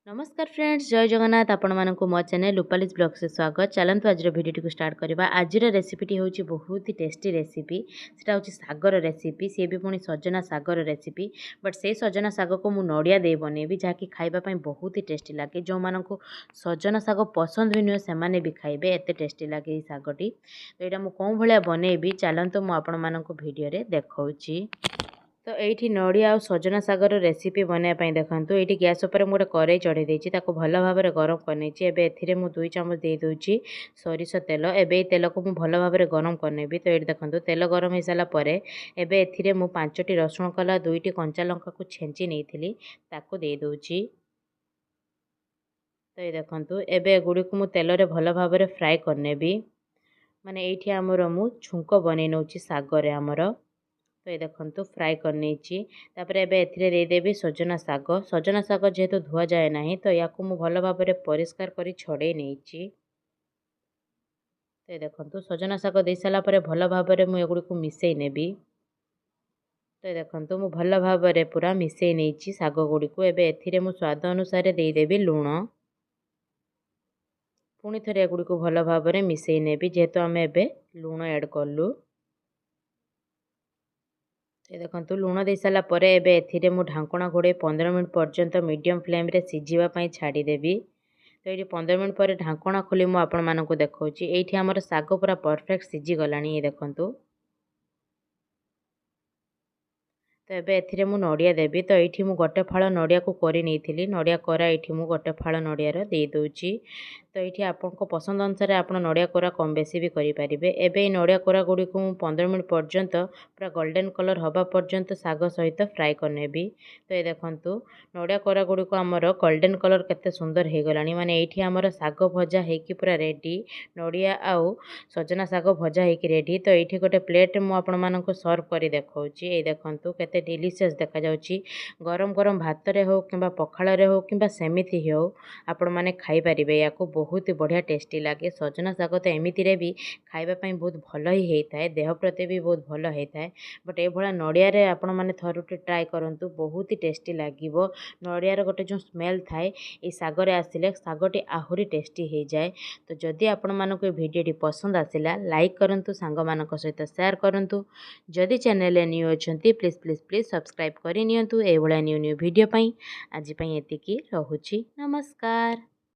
नमस्कार फ्रेंड्स, जय जगन्नाथ। आपण मानक मो चैनल रूपालीज ब्लॉग से स्वागत। चलतु आज भिडियो को स्टार्ट करवा। आज रेसिपी हूँ बहुत ही टेस्टी रेसिपी। सेटा हूँ सागर रेसिपी, सी भी पुणी सजना सागर रेसिपी। बट से सजना साग को मुझे नड़िया दे बनैबी, जहाँकि खाइबापी बहुत ही टेस्टी लगे। जो मानक सजना साग पसंद भी नुहे से भी खाइबे, एत टेस्टी लगे सागटी। तो यहाँ मुझे कौन भाया बनैबी चलतु मुझे भिडियो देखा। तो ये नड़िया और सजना सागर रेसिपी बनवाई देखो। ये गैस उपर मुझे कड़े चढ़े देती, भल भाव गरम करनी। एबे मु 2 चामच दे दूची सोरिष तेल। एबे तेल को मुझे भल भाव गरम करनेबी। तो ये देखो तेल गरम हो सारापर एबे मु 5टी रसुण कला 2टी कंचा लंका को छेंची नहीं ताकू दे दूची। तो ये देखो एबे गुड़ी को मु तेल रे भल भाव फ्राए करनेबी। माने ये आमर मु छुंक बन नौची सागर आमर। तो ये देखो फ्राए कर देदेवी सजना साग। सजना साग जेहेतु धुआ जाए ना, तो या मुझे भल भाव परिष्कार कर छड़े नहीं। तो ये देखो सजना साग दे सारापर भल भाव मुझे को मिसई नेबी। तो ये देखो मु भल भाव पूरा मिसई नहीं साग गुड़ी को। एबे मु स्वाद अनुसार देदेवी लुण। पुणी थे एगुड़ी को भल भाव मिसई नेबी, जेहेतु आम एबे लुण ऐड कलु। ये देखो लुण दे सारापर एबे मु ढांकणा घोड़े 15 मिनट पर्यंत मीडियम फ्लेम रे सिझापी छाड़देवी। तो ये 15 मिनट पर ढांकणा खोली मुझे आपण मानक देखा। ये आमर साग पूरा परफेक्ट सिझी गलानी। ये देखो तो एबे एथिरे मु नड़िया देवी। तो ये मु गोटे फाड़ नड़िया को करी नहीं, नड़िया कोरा ये मु गोटे फाड़ नड़ियार दे दूची। तो ये आपको पसंद अनुसार आप नड़िया कोरा कम बेसी भी करें। एबे नड़िया कोरा गुड़ी को 15 मिनट पर्यंत पूरा गोल्डन कलर हवा पर्यंत साग सहित फ्राए करनेबी। तो ये देखो नड़िया कोरा गुड़ी को आमर गोल्डन कलर केते सुंदर हो गलानी। माने ये आमर साग भजा होगी पूरा रेडी। नड़िया आउ सजना साग भजा होगी रेडी। तो ये गोटे प्लेट मु आपण मानक सर्व कर देखा। ये देखो केते डिलीशियस देखा जाउची। गरम गरम भात रे हो कि पखाल रे हो कि सेमिथि हो आपण माने खाई परिबे। या को बहुत बढ़िया टेस्टी लगे। सजना साग तो एमिति रे भी खाइबापी बहुत भल ही होता है, देह प्रति भी बहुत भल होता है। बट ये भाया नड़िया रे आपण माने थरुटे ट्राए करंतु, बहुत ही टेस्टी लागिवो। नड़ियार गोटे जो स्मेल थाए ये सागरे आसिले सागटी आहुरी टेस्टी हो जाए। तो जदि आपण मानक भिडियोटी पसंद आसिला लाइक करंतु, सांग मानक सहित शेयर करंतु। जदि चैनल न्यू अछंती प्लीज प्लीज प्लीज सब्सक्राइब करनियंतु। ए भलिया न्यू न्यू वीडियो पई आज पई एतिकी रहूची। नमस्कार।